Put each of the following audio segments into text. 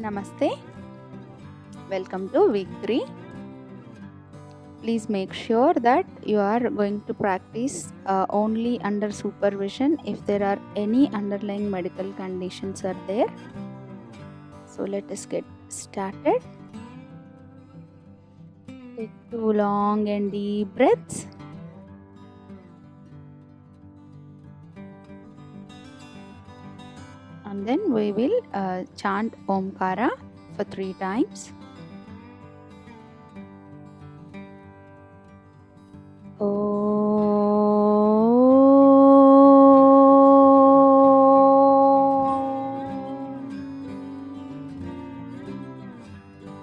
Namaste. Welcome to week 3. Please make sure that you are going to practice only under supervision if there are any underlying medical conditions are there. So let us get started. Take 2 long and deep breaths. And then we will chant Omkara for 3 times.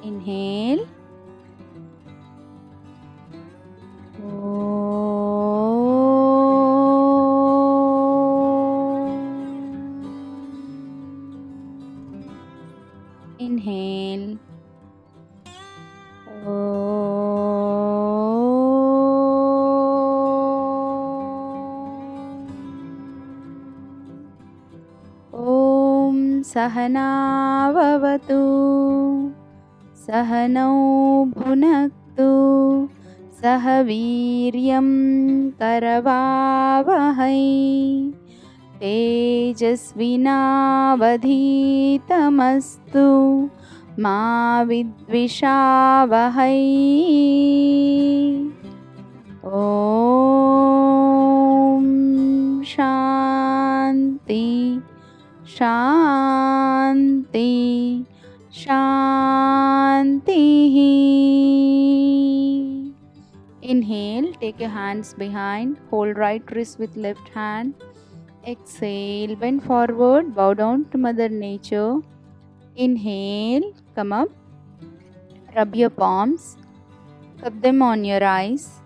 Inhale. Inhale. Om Sahana Vavatu Sahanau Bhunaktu Sahaviryam Karavavahai Tejasvinavadhitamastu Ma Vidvishavahai. Om Shanti Shanti Shanti. Inhale, take your hands behind, hold right wrist with left hand. Exhale, bend forward, bow down to Mother Nature. Inhale, come up, rub your palms, cup them on your eyes,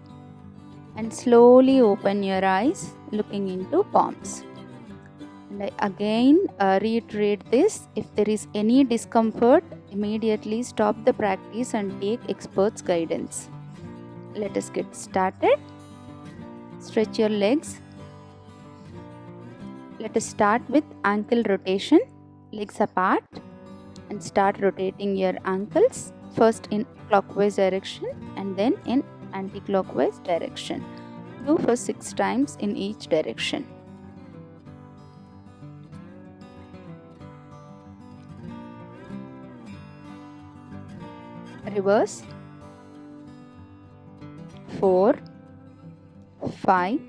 and slowly open your eyes, looking into palms. And I again reiterate this, if there is any discomfort, immediately stop the practice and take expert's guidance. Let us get started. Stretch your legs. Let us start with ankle rotation, legs apart, and start rotating your ankles, first in clockwise direction and then in anti-clockwise direction. Do for 6 times in each direction. Reverse. 4, 5,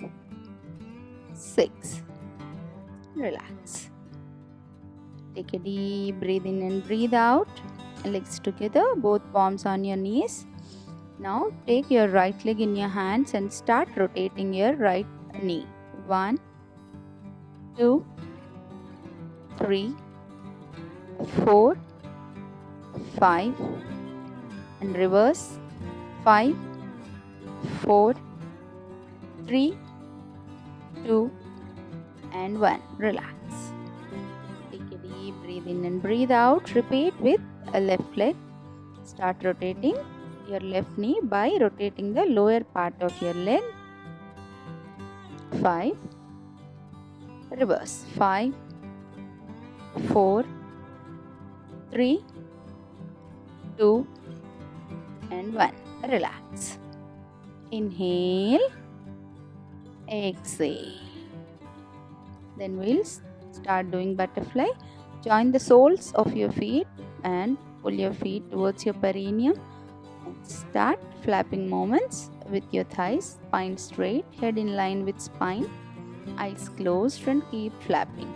6. Relax. Take a deep breath in and breathe out. Legs together, both palms on your knees. Now take your right leg in your hands and start rotating your right knee. 1, 2, 3, 4, 5, and reverse. 5, 4, 3, 2, and 1. Relax. Take a deep breath in and breathe out. Repeat with a left leg. Start rotating your left knee by rotating the lower part of your leg. 5. Reverse. 5, 4, 3, 2, and 1. Relax. Inhale. Exhale. Then we'll start doing butterfly. Join the soles of your feet and pull your feet towards your perineum. And start flapping movements with your thighs, spine straight, head in line with spine, eyes closed, and keep flapping.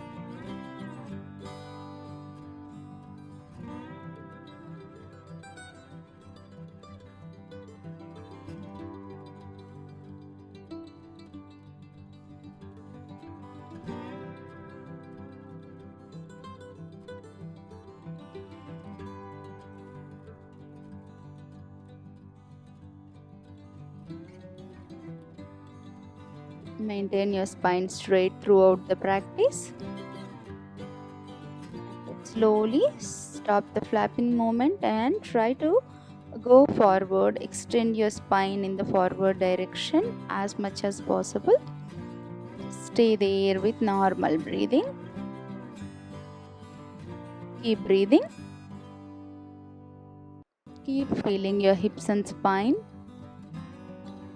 Maintain your spine straight throughout the practice. Slowly stop the flapping movement and try to go forward. Extend your spine in the forward direction as much as possible. Stay there with normal breathing. Keep breathing. Keep feeling your hips and spine.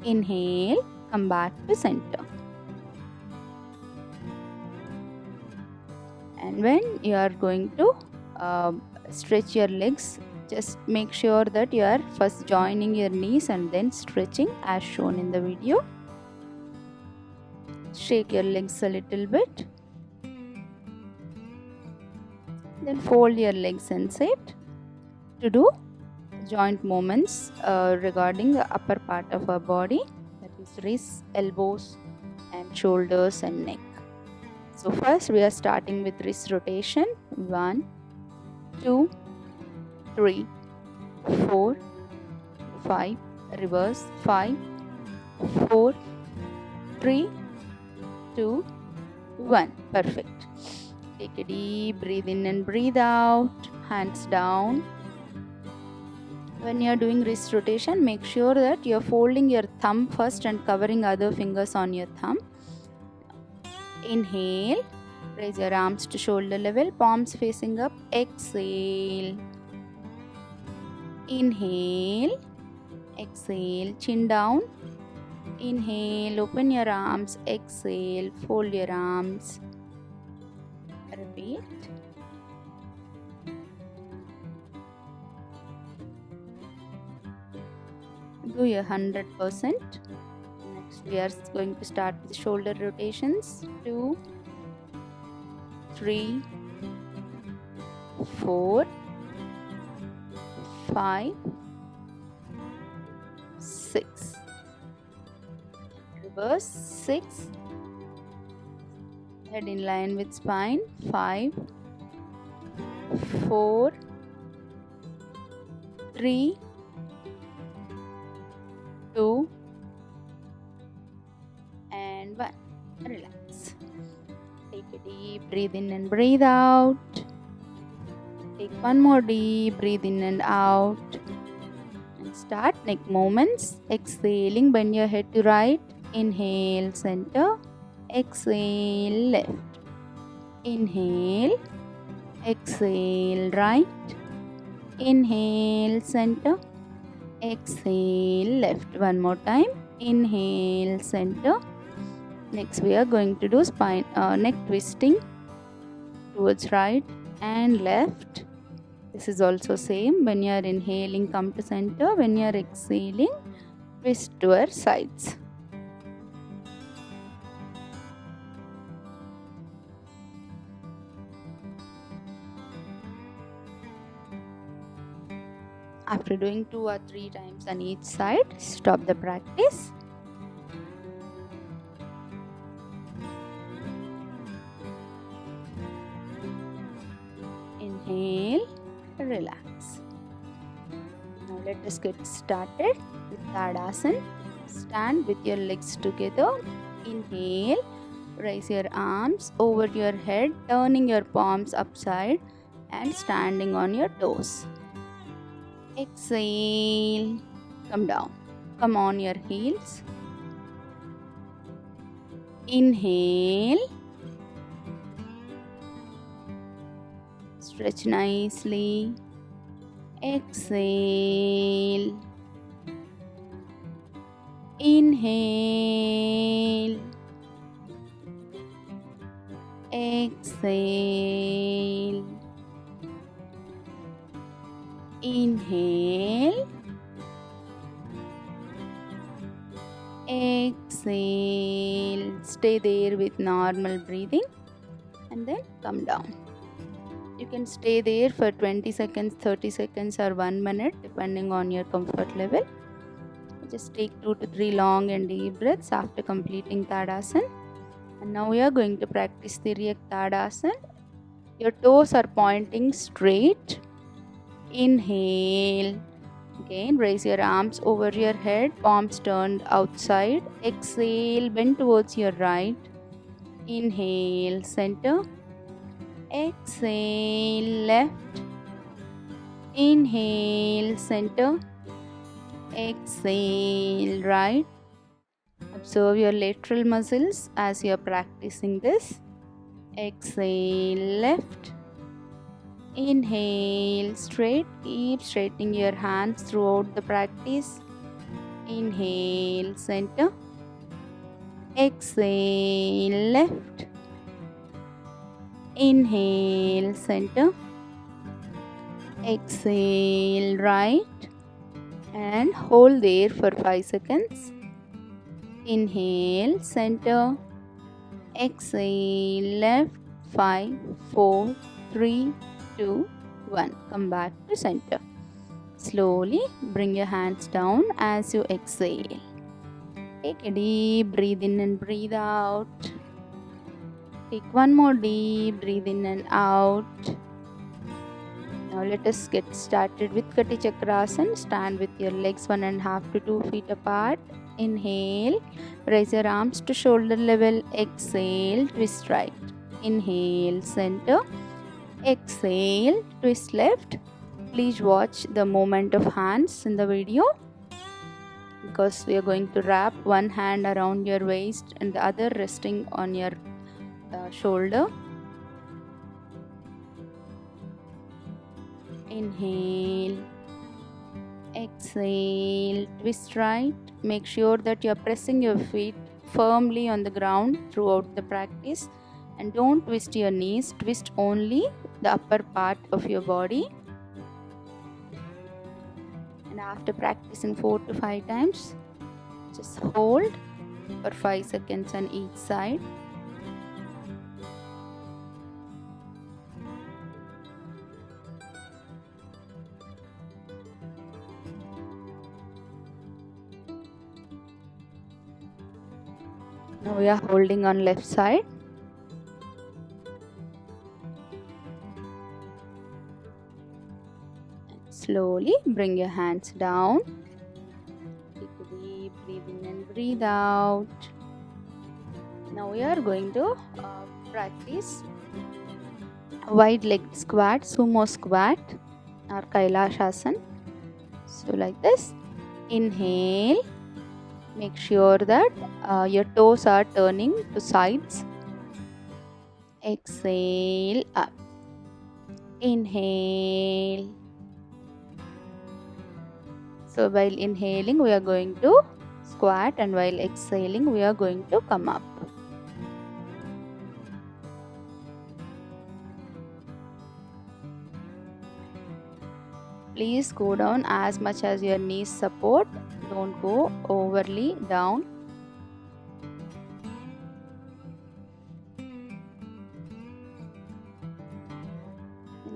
Inhale, come back to center. And when you are going to stretch your legs, just make sure that you are first joining your knees and then stretching as shown in the video. Shake your legs a little bit. Then fold your legs inside to do joint movements regarding the upper part of our body, that is wrists, elbows and shoulders and neck. So first we are starting with wrist rotation. 1, 2, 3, 4, 5, reverse, 5, 4, 3, 2, 1. Perfect. Take a deep breathe in and breathe out. Hands down. When you are doing wrist rotation, make sure that you are folding your thumb first and covering other fingers on your thumb. Inhale. Raise your arms to shoulder level, palms facing up. Exhale. Inhale. Exhale. Chin down. Inhale. Open your arms. Exhale. Fold your arms. Repeat. Do your 100%. Next we are going to start with shoulder rotations. 2, 3, 4, 5, 6. Reverse. 6. Head in line with spine. 5, 4, 3, 2 and 1. Relax. Take a deep breathe in and breathe out. Take one more deep breathe in and out. And start neck movements. Exhaling, bend your head to right. Inhale, center. Exhale, left. Inhale. Exhale, right. Inhale, center. Exhale, left. One more time. Inhale, center. Next we are going to do spine neck twisting towards right and left. This is also same. When you are inhaling, come to center. When you are exhaling, twist towards sides. After doing 2 or 3 times on each side, stop the practice. Inhale, relax. Now let us get started with Tadasana. Stand with your legs together. Inhale, raise your arms over your head, turning your palms upside and standing on your toes. Exhale, come down. Come on your heels. Inhale. Stretch nicely. Exhale. Inhale. Exhale. Inhale. Exhale. Stay there with normal breathing and then come down. You can stay there for 20 seconds, 30 seconds or 1 minute depending on your comfort level. Just take 2 to 3 long and deep breaths after completing Tadasana. And now we are going to practice Tiryak Tadasana. Your toes are pointing straight. Inhale. Again, raise your arms over your head, palms turned outside. Exhale, bend towards your right. Inhale, center. Exhale, left. Inhale, center. Exhale, right. Observe your lateral muscles as you are practicing this. Exhale, left. Inhale straight, keep straightening your hands throughout the practice. Inhale center, exhale left, inhale center, exhale right, and hold there for 5 seconds. Inhale center, exhale left, 5, 4, 3, 2, 1. Come back to center. Slowly bring your hands down as you exhale. Take a deep breathe in and breathe out. Take one more deep breathe in and out. Now let us get started with Kati Chakrasana. Stand with your legs 1.5 to 2 feet apart. Inhale, raise your arms to shoulder level. Exhale, twist right. Inhale, center. Exhale, twist left. Please watch the movement of hands in the video, because we are going to wrap one hand around your waist and the other resting on your shoulder. Inhale, exhale, twist right. Make sure that you are pressing your feet firmly on the ground throughout the practice, and don't twist your knees, twist only the upper part of your body. And after practicing 4 to 5 times, just hold for 5 seconds on each side. Now we are holding on left side. Slowly bring your hands down. Take a deep breathe in and breathe out. Now we are going to practice wide leg squat, sumo squat or Kailashasana. So like this. Inhale. Make sure that your toes are turning to sides. Exhale up. Inhale. So while inhaling we are going to squat, and while exhaling we are going to come up. Please go down as much as your knees support. Don't go overly down.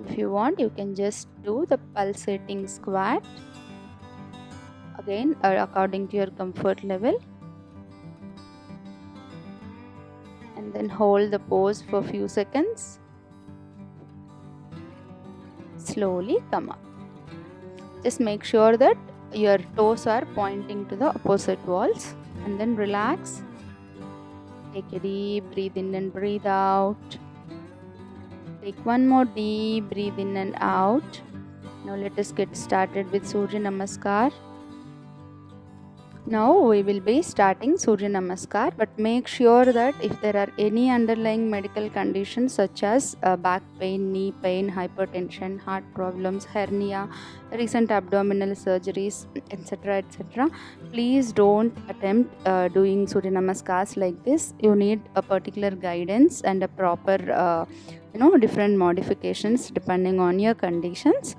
If you want, you can just do the pulsating squat. Again, according to your comfort level. And then hold the pose for a few seconds. Slowly come up. Just make sure that your toes are pointing to the opposite walls, and then relax. Take a deep breathe in and breathe out. Take one more deep breathe in and out. Now let us get started with Surya Namaskar. Now we will be starting Surya Namaskar, but make sure that if there are any underlying medical conditions such as back pain, knee pain, hypertension, heart problems, hernia, recent abdominal surgeries, etc., please don't attempt doing Surya Namaskars like this. You need a particular guidance and a proper different modifications depending on your conditions.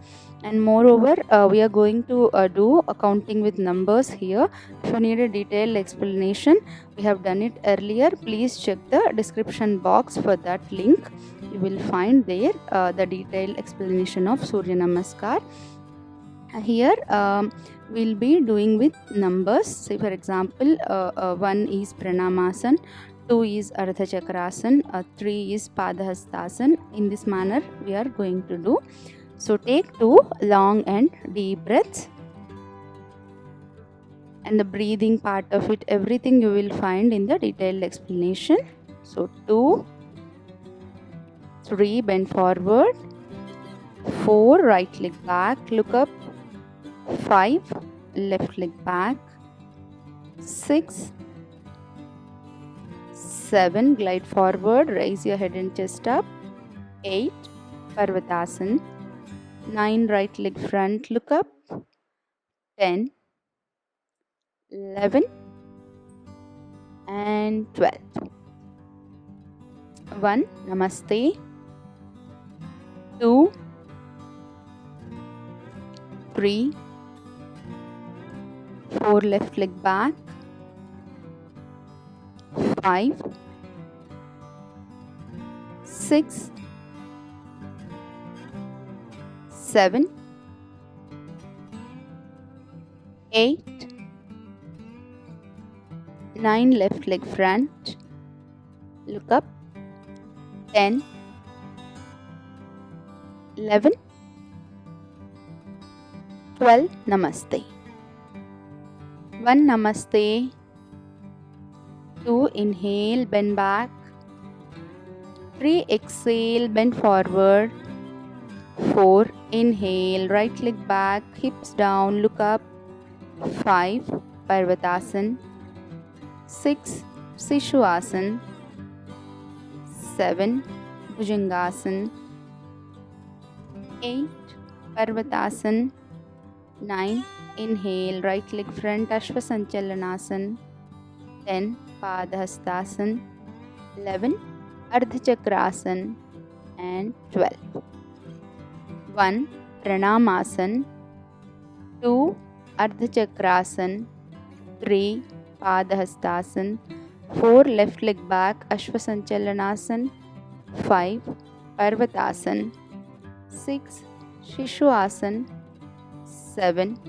And moreover, we are going to do accounting with numbers here. If you need a detailed explanation, we have done it earlier. Please check the description box for that link. You will find there the detailed explanation of Surya Namaskar. Here we'll be doing with numbers. Say for example, 1 is Pranamasana, 2 is Ardha Chakrasana, 3 is Padahastasana. In this manner we are going to do. So take 2 long and deep breaths, and the breathing part of it, everything you will find in the detailed explanation. So 2, 3, bend forward, 4, right leg back, look up, 5, left leg back, 6, 7, glide forward, raise your head and chest up, 8, Parvatasana, 9 right leg front, look up, 10, 11 and 12. 1, namaste, 2, 3, 4 left leg back, 5, 6, 7, 8, 9 left leg front, look up, 10, 11, 12, namaste. 1, namaste, 2, inhale, bend back, 3, exhale, bend forward, 4, inhale, right leg back, hips down, look up, 5, Parvatasana, 6, Sishuasana, 7, Bhujangasana, 8, Parvatasana, 9, inhale, right leg front, Ashvasanchalanasana, 10, Padhastasana, 11, Ardhachakrasana and 12. 1, Pranamasana, 2, Ardhachakrasana, 3, Padhastasana, 4, left leg back, Ashvasanchalanasana, 5, Parvatasana, 6, Shishuasana, 7,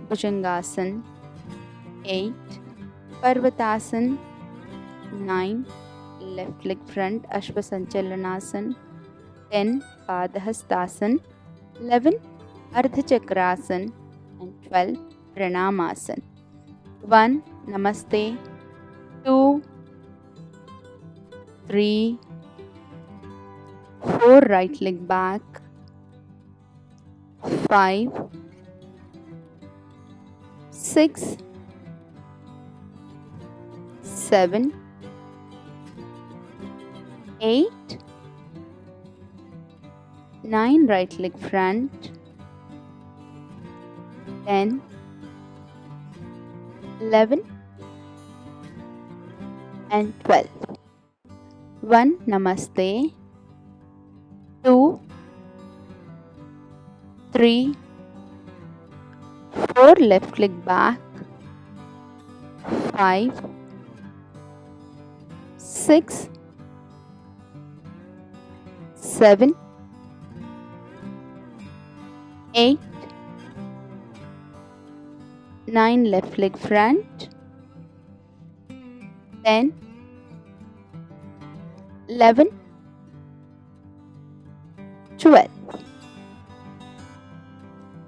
Bhujangasana, 8, Parvatasana, 9, left leg front, Ashvasanchalanasana, 10, Padhastasana, 11, Ardhachakrasana and 12, Pranamasana. 1, namaste, 2, 3, 4, right leg back, 5, 6, 7, 8, 9, right leg front, 10, 11 and 12. 1, namaste, 2, 3, 4, left leg back, 5, 6, 7, 8, 9, left leg front, 10, 11, 12.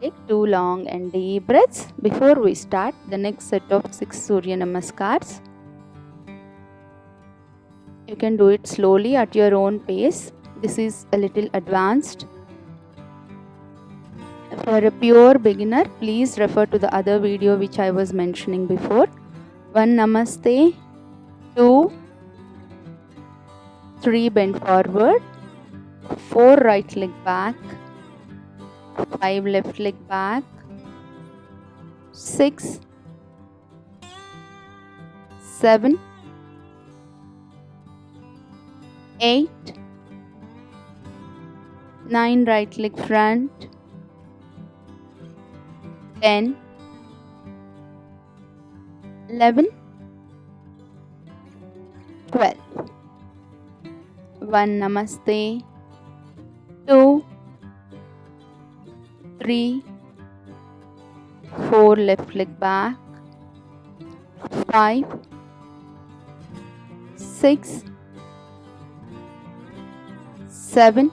Take 2 long and deep breaths before we start the next set of 6 Surya Namaskars. You can do it slowly at your own pace. This is a little advanced. For a pure beginner, please refer to the other video which I was mentioning before. 1, namaste, 2, 3, bend forward, 4, right leg back, 5, left leg back, 6, 7, 8, 9, right leg front, 10, 11, 12. 1, namaste, 2, 3, 4, left leg back, 5, 6, 7,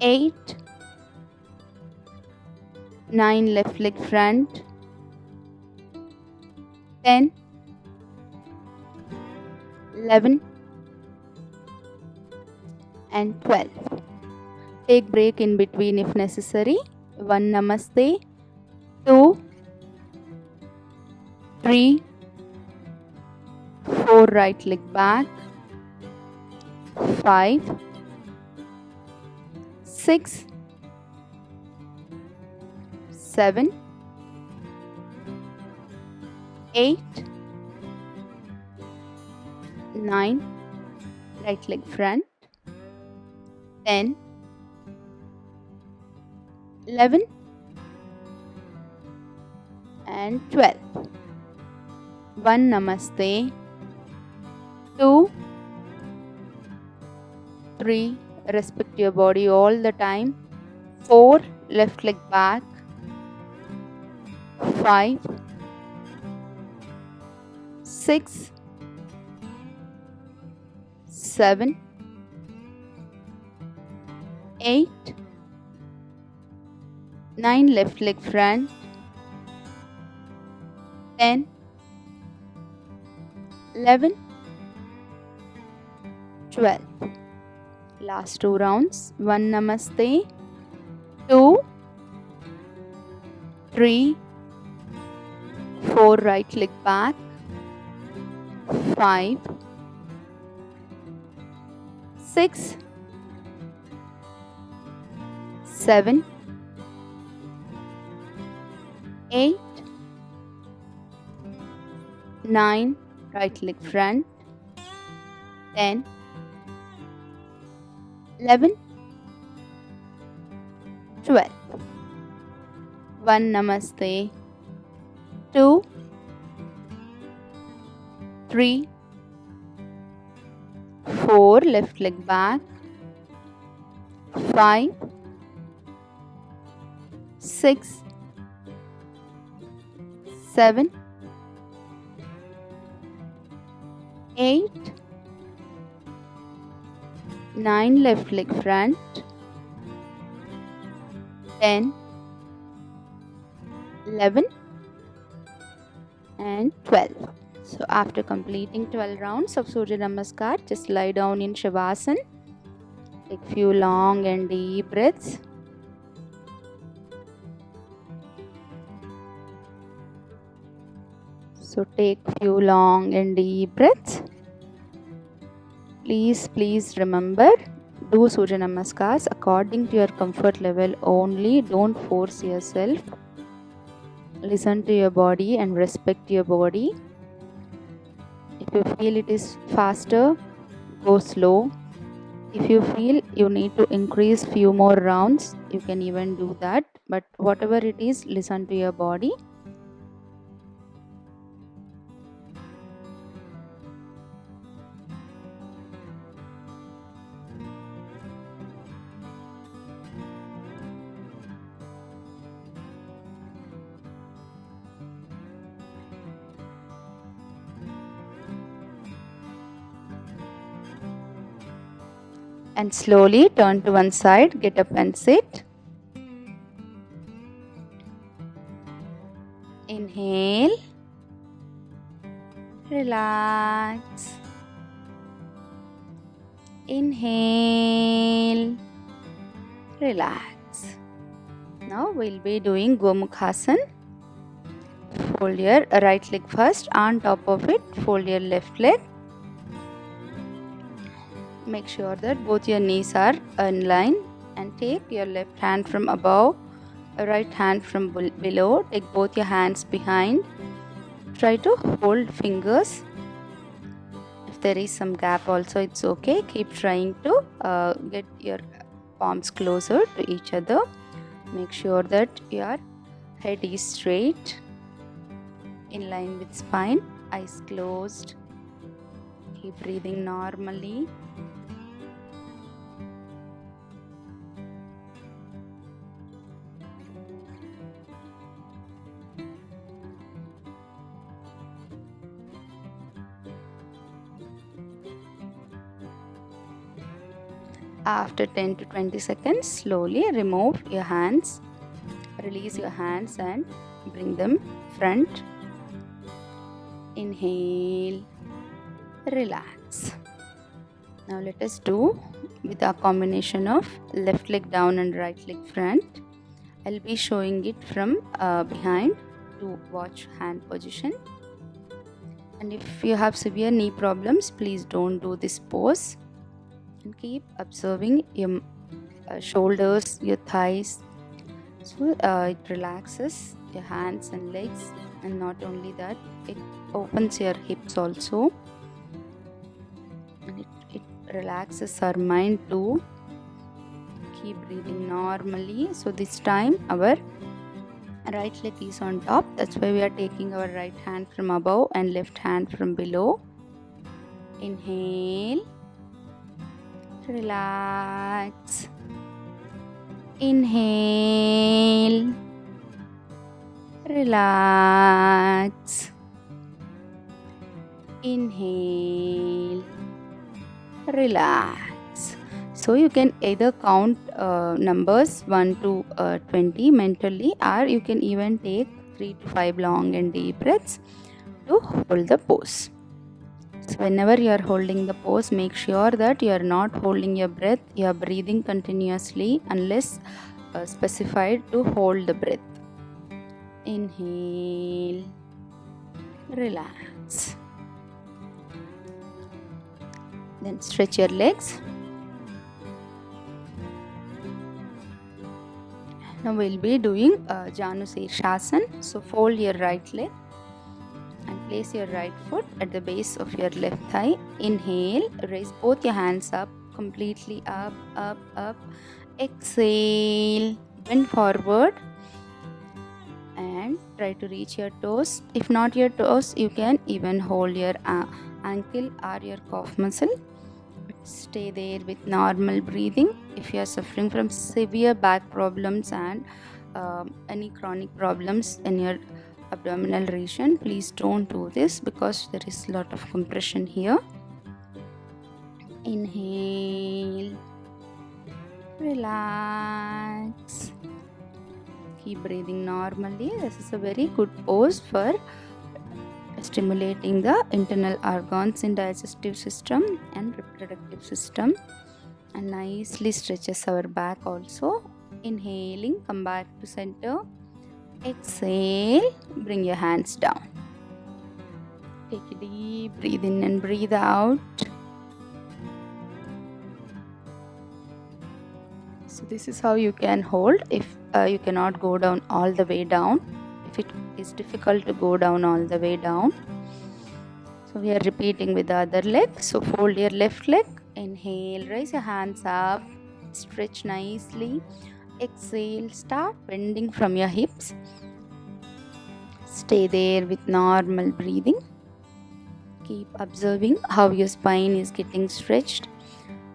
8, 9, left leg front, 10, 11 and 12. Take break in between if necessary. 1, namaste, 2, 3, 4, right leg back, 5, 6, 7, 8, 9, right leg front, 10, 11 and 12. 1, namaste. 2, 3, respect your body all the time. 4, left leg back. 5, 6, 7, 8, 9, left leg front. 10, 11, 12. Last 2 rounds. 1, namaste. 2, 3, 4, right leg back. 5, 6, 7, 8, 9, right leg front. 10, 11, 12. 1, namaste. 2, 3, 4, left leg back. 5, 6, 7, 8, 9, left leg front. 10, 11 and 12. So after completing 12 rounds of Surya Namaskar, just lie down in Shavasana. Take few long and deep breaths. So take few long and deep breaths. Please remember, do Surya Namaskars according to your comfort level only. Don't force yourself. Listen to your body and respect your body. If you feel it is faster, go slow. If you feel you need to increase few more rounds, you can even do that. But whatever it is, listen to your body. And slowly turn to one side, get up and sit. Inhale, relax. Inhale, relax. Now we'll be doing Gomukhasana. Fold your right leg first. On top of it, fold your left leg. Make sure that both your knees are in line and take your left hand from above, right hand from below. Take both your hands behind. Try to hold fingers. If there is some gap also, it's okay. Keep trying to get your palms closer to each other. Make sure that your head is straight, in line with spine. Eyes closed. Keep breathing normally. After 10 to 20 seconds, slowly remove your hands. Release your hands and bring them front. Inhale, relax. Now let us do with a combination of left leg down and right leg front. I'll be showing it from behind to watch hand position. And if you have severe knee problems, please don't do this pose. And keep observing your shoulders, your thighs. So it relaxes your hands and legs, and not only that, it opens your hips also, and it relaxes our mind too. Keep breathing normally. So this time our right leg is on top, that's why we are taking our right hand from above and left hand from below. Inhale, relax. Inhale, relax. Inhale, relax. So you can either count numbers 1 to 20 mentally, or you can even take 3 to 5 long and deep breaths to hold the pose. So whenever you are holding the pose, make sure that you are not holding your breath, you are breathing continuously unless specified to hold the breath. Inhale, relax. Then stretch your legs. Now we'll be doing Janu Shirshasana. So fold your right leg and place your right foot at the base of your left thigh. Inhale, raise both your hands up, completely up, up, up. Exhale, bend forward and try to reach your toes. If not your toes, you can even hold your ankle or your calf muscle. Stay there with normal breathing. If you are suffering from severe back problems and any chronic problems in your abdominal region, please don't do this because there is a lot of compression here. Inhale, relax. Keep breathing normally. This is a very good pose for stimulating the internal organs in digestive system and reproductive system, and nicely stretches our back also. Inhaling, come back to center. Exhale, bring your hands down. Take a deep breathe in and breathe out. So this is how you can hold if you cannot go down all the way down, if it is difficult to go down all the way down. So we are repeating with the other leg. So fold your left leg. Inhale, raise your hands up, stretch nicely. Exhale, start bending from your hips. Stay there with normal breathing. Keep observing how your spine is getting stretched,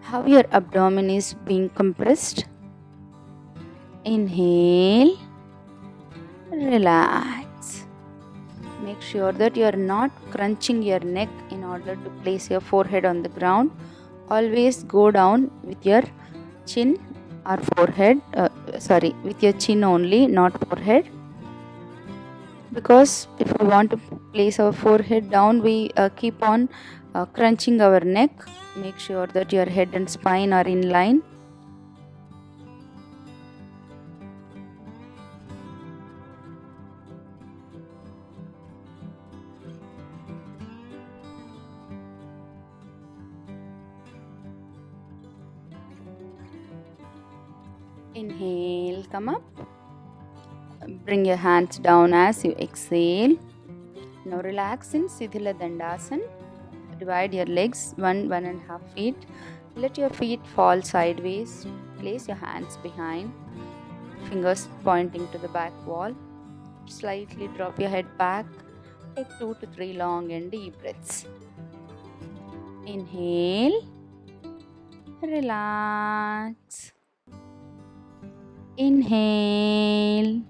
how your abdomen is being compressed. Inhale, relax. Make sure that you are not crunching your neck in order to place your forehead on the ground. Always go down with your chin or forehead, with your chin only, not forehead. Because if we want to place our forehead down, we keep on crunching our neck. Make sure that your head and spine are in line. Inhale, come up. Bring your hands down as you exhale. Now relax in Sidhila Dandasana. Divide your legs 1.5 feet. Let your feet fall sideways. Place your hands behind, fingers pointing to the back wall. Slightly drop your head back. Take 2 to 3 long and deep breaths. Inhale, relax. Inhale,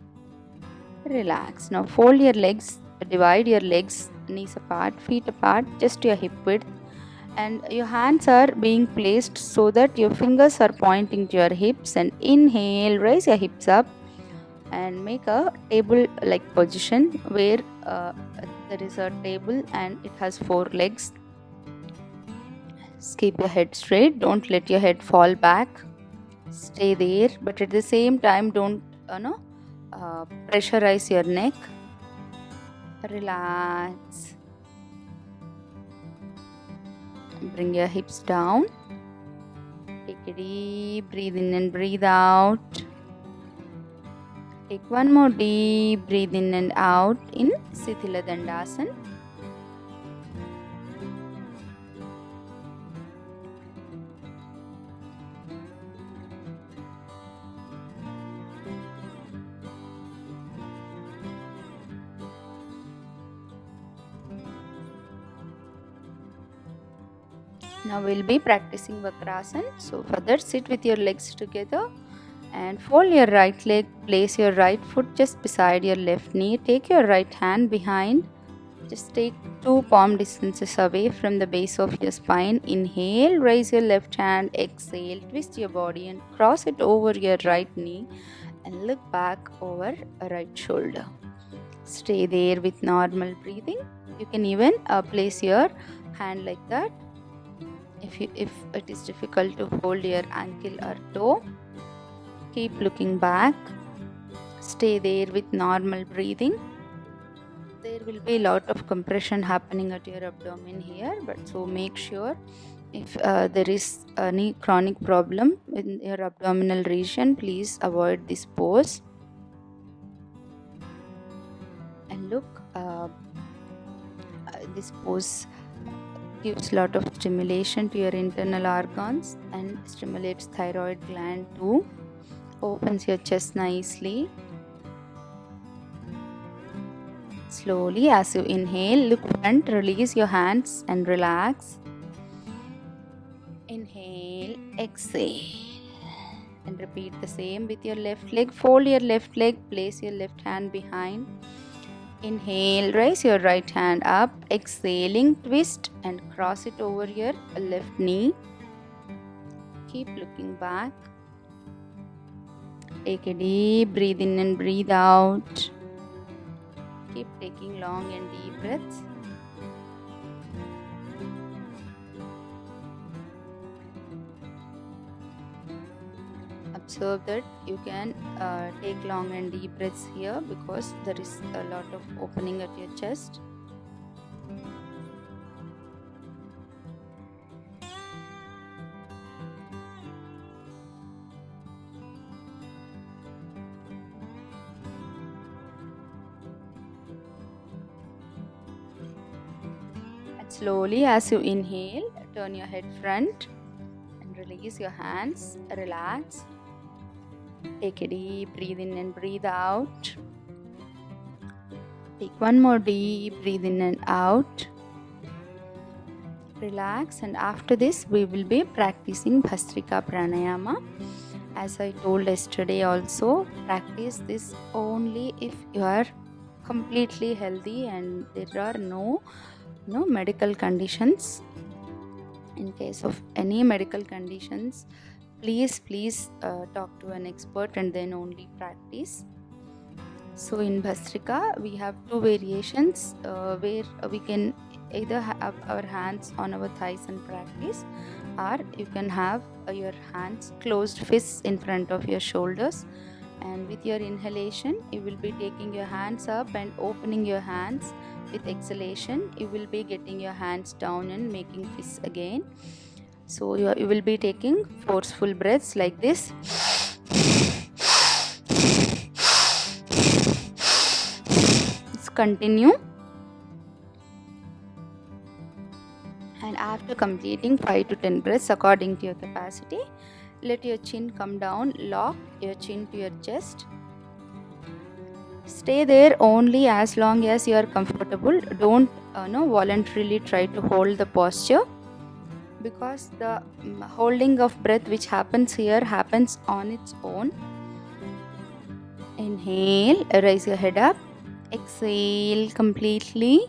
relax. Now fold your legs, divide your legs, knees apart, feet apart, just your hip width, and your hands are being placed so that your fingers are pointing to your hips. And inhale, raise your hips up and make a table like position where there is a table and it has 4 legs. Keep your head straight, don't let your head fall back. Stay there, but at the same time don't pressurize your neck. Relax. Bring your hips down. Take a Take a deep breathe in and breathe out. Take one more deep breathe in and out in Sithila Dandasana. Now we'll be practicing Vakrasana. So for that, sit with your legs together and fold your right leg. Place your right foot just beside your left knee. Take your right hand behind. Just take 2 palm distances away from the base of your spine. Inhale, raise your left hand. Exhale, twist your body and cross it over your right knee and look back over a right shoulder. Stay there with normal breathing. You can even place your hand like that. If it is difficult to hold your ankle or toe, keep looking back. Stay there with normal breathing. There will be a lot of compression happening at your abdomen here, but so make sure if there is any chronic problem in your abdominal region, please avoid this pose. And look, this pose gives a lot of stimulation to your internal organs and stimulates thyroid gland too. Opens your chest nicely. Slowly as you inhale, look front, release your hands and relax. Inhale, exhale. And repeat the same with your left leg. Fold your left leg, place your left hand behind. Inhale, raise your right hand up. Exhaling, twist and cross it over your left knee. Keep looking back. Take a deep breathe in and breathe out. Keep taking long and deep breaths. Observe that you can take long and deep breaths here because there is a lot of opening at your chest. And slowly as you inhale, turn your head front and release your hands. Relax. Take a deep breathe in and breathe out. Take one more deep breathe in and out. Relax, and after this we will be practicing Bhastrika Pranayama. As I told yesterday also, practice this only if you are completely healthy and there are no medical conditions. In case of any medical conditions, please talk to an expert and then only practice. So in Bhastrika we have 2 variations where we can either have our hands on our thighs and practice, or you can have your hands closed fists in front of your shoulders, and with your inhalation you will be taking your hands up and opening your hands. With exhalation you will be getting your hands down and making fists again. So you will be taking forceful breaths like this. Let's continue. And after completing 5 to 10 breaths according to your capacity, let your chin come down, lock your chin to your chest. Stay there only as long as you are comfortable. Don't voluntarily try to hold the posture, because the holding of breath which happens here happens on its own. Inhale, raise your head up. Exhale completely.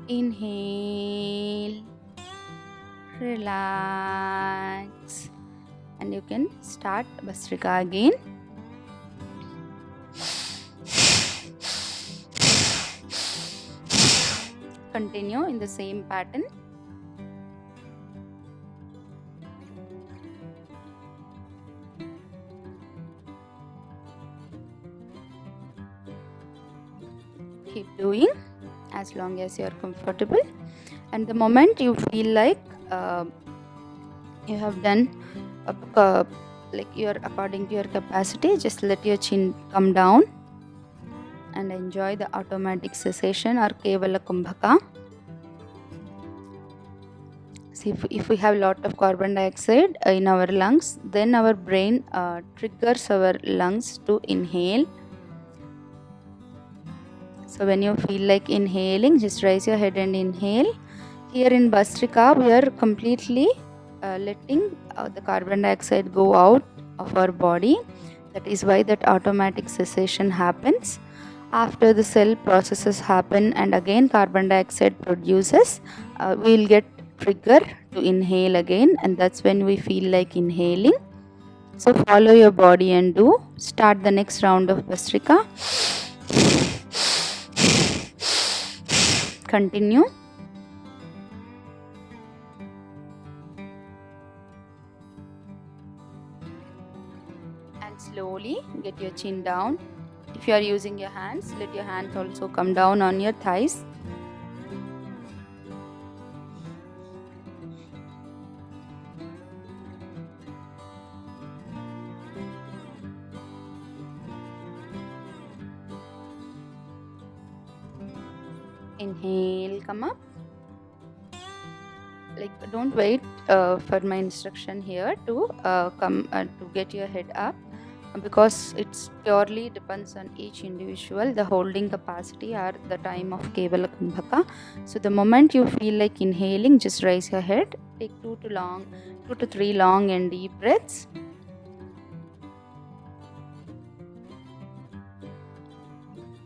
Inhale, relax, and you can start Bhastrika again. Continue in the same pattern. Keep doing as long as you are comfortable, and the moment you feel like you have done like your according to your capacity, just let your chin come down and enjoy the automatic cessation or Kevala Kumbhaka. See, if we have lot of carbon dioxide in our lungs, then our brain triggers our lungs to inhale. So when you feel like inhaling, just raise your head and inhale. Here in Bhastrika, we are completely letting the carbon dioxide go out of our body. That is why that automatic cessation happens. After the cell processes happen and again carbon dioxide produces, we will get trigger to inhale again, and that's when we feel like inhaling. So follow your body and do. Start the next round of Bhastrika. Continue. And slowly get your chin down. If you are using your hands, let your hands also come down on your thighs. Inhale, come up. Like, don't wait for my instruction here to come to get your head up, because it's purely depends on each individual, the holding capacity or the time of Kevala Kumbhaka. So the moment you feel like inhaling, just raise your head. Take 2 to 3 long and deep breaths.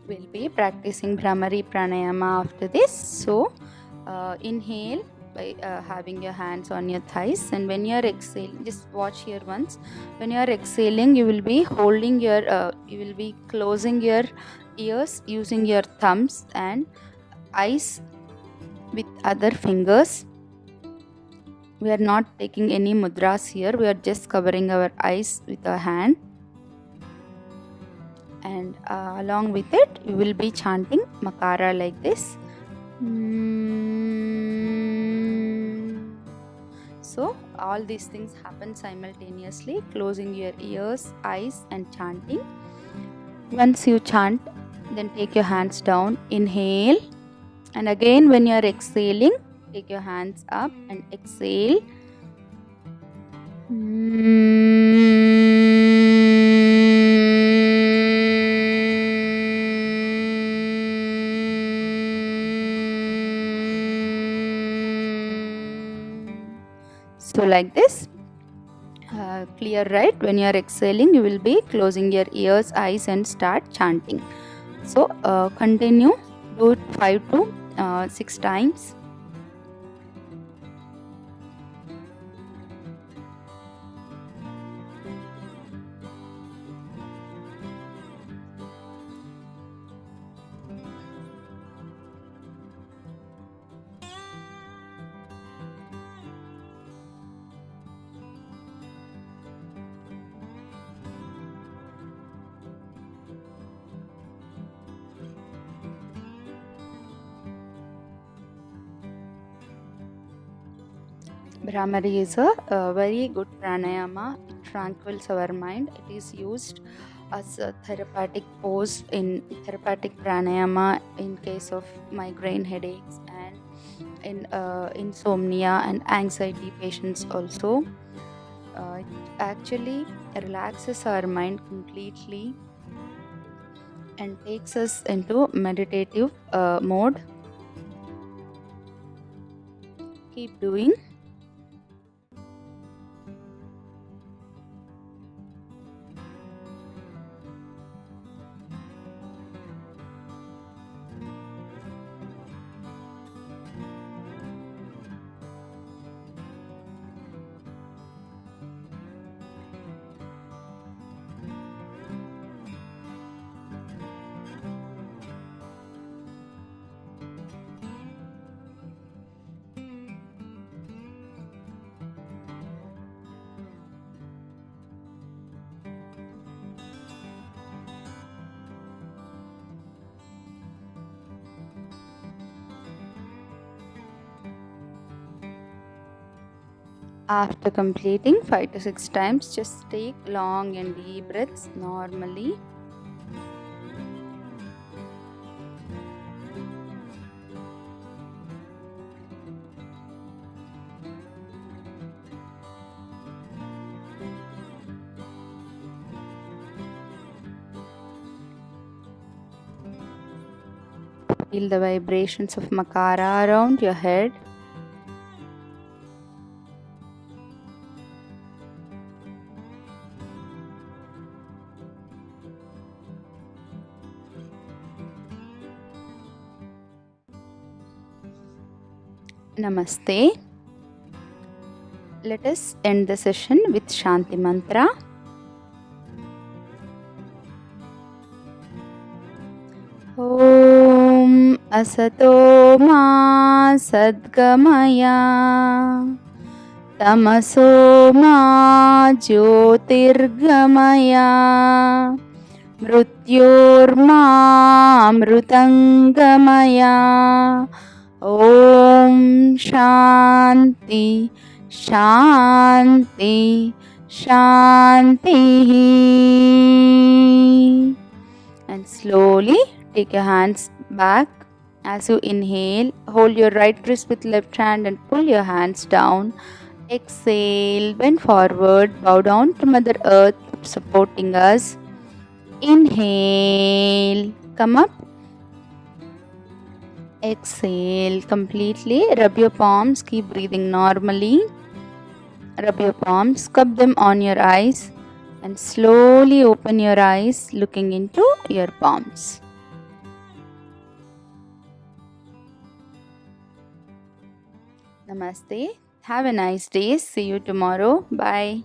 We'll be practicing Bhramari Pranayama after this. So inhale by having your hands on your thighs, and when you are exhaling, just watch here once. When you are exhaling, you will be holding your you will be closing your ears using your thumbs and eyes with other fingers. We are not taking any mudras here, we are just covering our eyes with our hand, and along with it we will be chanting Makara like this. So all these things happen simultaneously, closing your ears, eyes and chanting. Once you chant, then take your hands down, inhale, and again when you are exhaling, take your hands up and exhale. So like this, clear, right? When you are exhaling, you will be closing your ears, eyes and start chanting. So continue, do it 5 to 6 times. Bhramari is a very good pranayama. It tranquils our mind. It is used as a therapeutic pose in therapeutic pranayama in case of migraine headaches and in insomnia and anxiety patients also. It actually relaxes our mind completely and takes us into meditative mode. Keep doing. After completing 5 to 6 times, just take long and deep breaths normally. Feel the vibrations of Makara around your head. Namaste. Let us end the session with Shanti Mantra. Om Asato Ma Sadgamaya Tamaso Ma Jyotirgamaya Mrutyorma Amrutangamaya. Om Shanti Shanti Shanti. And slowly take your hands back. As you inhale, hold your right wrist with left hand and pull your hands down. Exhale, bend forward, bow down to Mother Earth supporting us. Inhale, come up. Exhale completely. Rub your palms, keep breathing normally. Rub your palms, scrub them on your eyes, and slowly open your eyes looking into your palms. Namaste. Have a nice day. See you tomorrow. Bye.